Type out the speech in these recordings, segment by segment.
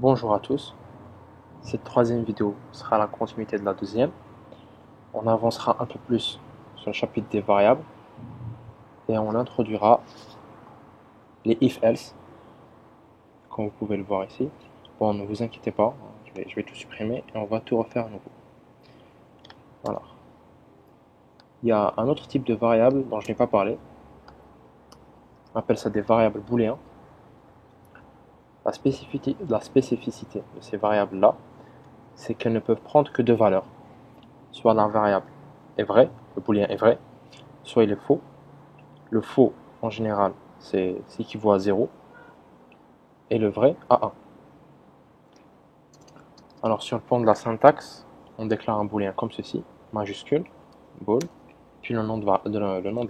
Bonjour à tous, cette troisième vidéo sera la continuité de la deuxième. On avancera un peu plus sur le chapitre des variables et on introduira les if-else, comme vous pouvez le voir ici. Bon, ne vous inquiétez pas, je vais tout supprimer et on va tout refaire à nouveau. Voilà. Il y a un autre type de variable dont je n'ai pas parlé. On appelle ça des variables booléens. La spécificité de ces variables-là, c'est qu'elles ne peuvent prendre que deux valeurs. Soit la variable est vraie, le booléen est vrai, soit il est faux. Le faux, en général, c'est équivaut à 0, et le vrai à 1. Alors, sur le plan de la syntaxe, on déclare un booléen comme ceci, majuscule, bool, puis le nom de la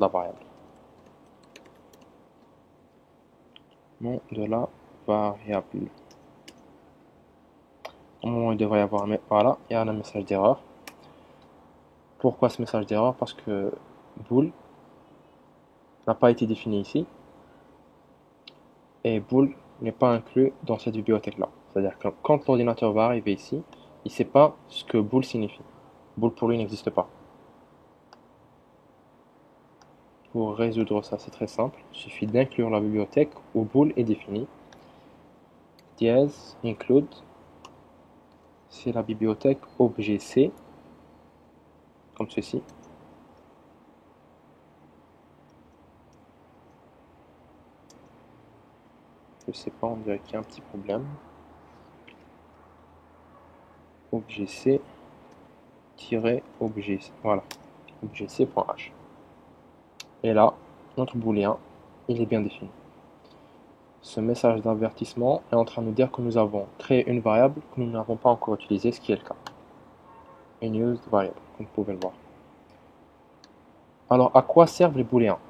variable. Nom de la variable. Au moment où il devrait y avoir voilà, il y a un message d'erreur. Pourquoi ce message d'erreur? Parce que bool n'a pas été défini ici, et bool n'est pas inclus dans cette bibliothèque-là. C'est-à-dire que quand l'ordinateur va arriver ici, il ne sait pas ce que bool signifie. Bool pour lui n'existe pas. Pour résoudre ça, c'est très simple. Il suffit d'inclure la bibliothèque où bool est définie. Dièse include, c'est la bibliothèque objet C, comme ceci. Je sais pas, on dirait qu'il y a un petit problème. Objet C, objet, voilà, objet C.h. Et là, notre booléen, il est bien défini. Ce message d'avertissement est en train de nous dire que nous avons créé une variable que nous n'avons pas encore utilisée, ce qui est le cas. Une used variable, comme vous pouvez le voir. Alors, à quoi servent les booléens?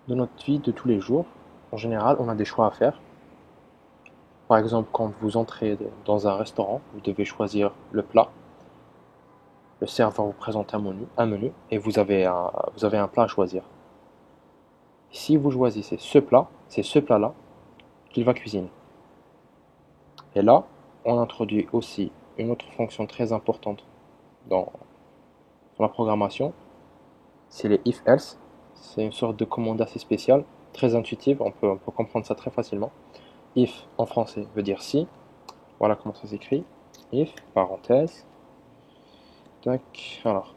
Dans notre vie de tous les jours, en général, on a des choix à faire. Par exemple, quand vous entrez dans un restaurant, vous devez choisir le plat. Le serveur vous présente un menu et vous avez un plat à choisir. Si vous choisissez ce plat, c'est ce plat-là qu'il va cuisiner. Et là, on introduit aussi une autre fonction très importante dans la programmation, c'est les if-else. C'est une sorte de commande assez spéciale, très intuitive, on peut comprendre ça très facilement. If en français veut dire si, voilà comment ça s'écrit. If, parenthèse, tac, alors,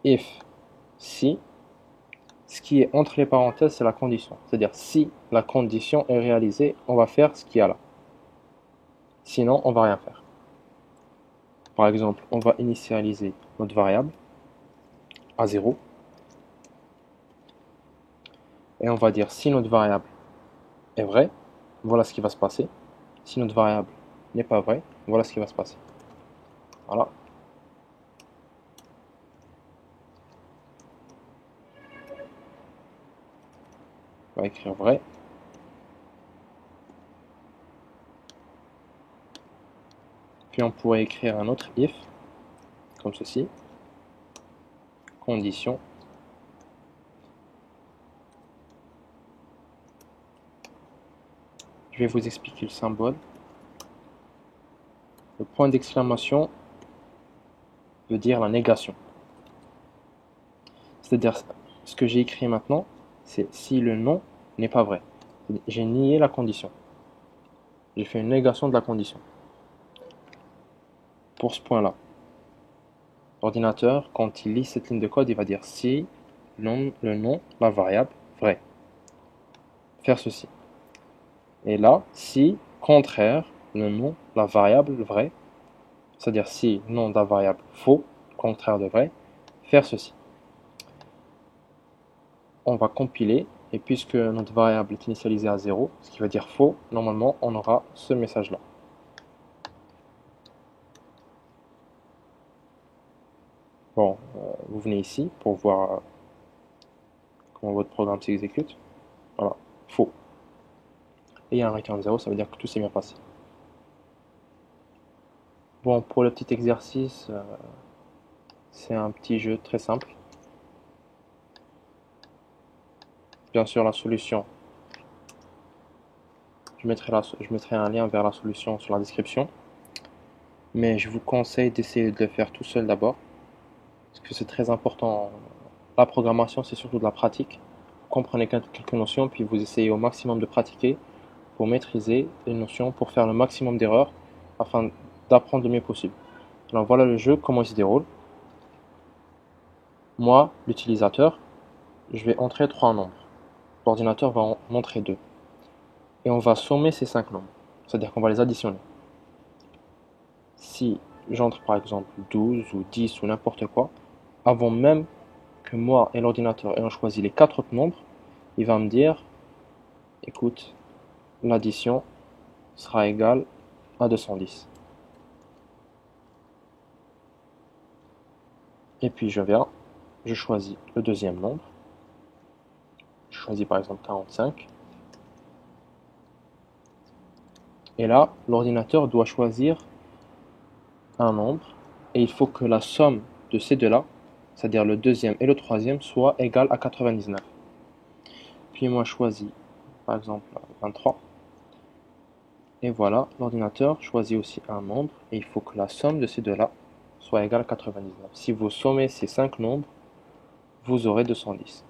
if, si, ce qui est entre les parenthèses, c'est la condition. C'est-à-dire, si la condition est réalisée, on va faire ce qu'il y a là. Sinon, on va rien faire. Par exemple, on va initialiser notre variable à 0. Et on va dire si notre variable est vraie, voilà ce qui va se passer. Si notre variable n'est pas vraie, voilà ce qui va se passer. Voilà. On va écrire vrai. Puis on pourrait écrire un autre if, comme ceci. Condition. Je vais vous expliquer le symbole. Le point d'exclamation veut dire la négation. C'est-à-dire, ce que j'ai écrit maintenant, c'est si le nom n'est pas vrai. J'ai nié la condition. J'ai fait une négation de la condition. Pour ce point-là, l'ordinateur, quand il lit cette ligne de code, il va dire si le nom, la variable, vrai. Faire ceci. Et là, si, contraire, le nom, la variable, vrai, c'est-à-dire si nom de la variable faux, contraire de vrai, faire ceci. On va compiler, et puisque notre variable est initialisée à 0, ce qui veut dire faux, normalement on aura ce message-là. Bon, vous venez ici pour voir comment votre programme s'exécute. Voilà, faux. Et il y a un return 0, ça veut dire que tout s'est bien passé. Bon, pour le petit exercice, c'est un petit jeu très simple. Bien sûr, la solution je mettrai un lien vers la solution sur la description. Mais je vous conseille d'essayer de le faire tout seul d'abord, parce que c'est très important. La programmation, c'est surtout de la pratique. Vous comprenez quelques notions, puis vous essayez au maximum de pratiquer pour maîtriser les notions, pour faire le maximum d'erreurs, afin d'apprendre le mieux possible. Alors voilà le jeu, comment il se déroule. Moi, l'utilisateur, je vais entrer 3 nombres. L'ordinateur va en entrer 2. Et on va sommer ces 5 nombres. C'est-à-dire qu'on va les additionner. Si j'entre par exemple 12 ou 10 ou n'importe quoi, avant même que moi et l'ordinateur ayons choisi les 4 autres nombres, il va me dire, écoute, l'addition sera égale à 210. Et puis je choisis le deuxième nombre. Je choisis par exemple 45. Et là, l'ordinateur doit choisir un nombre. Et il faut que la somme de ces deux-là, c'est-à-dire le deuxième et le troisième, soit égale à 99. Puis moi, je choisis par exemple 23. Et voilà, l'ordinateur choisit aussi un nombre. Et il faut que la somme de ces deux-là soit égale à 99. Si vous sommez ces 5 nombres, vous aurez 210.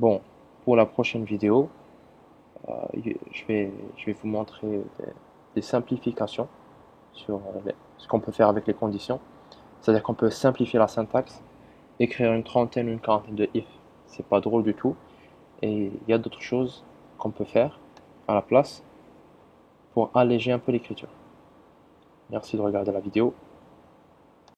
Bon, pour la prochaine vidéo, je vais vous montrer des simplifications sur ce qu'on peut faire avec les conditions. C'est-à-dire qu'on peut simplifier la syntaxe, écrire une trentaine ou une quarantaine de if. C'est pas drôle du tout. Et il y a d'autres choses qu'on peut faire à la place pour alléger un peu l'écriture. Merci de regarder la vidéo.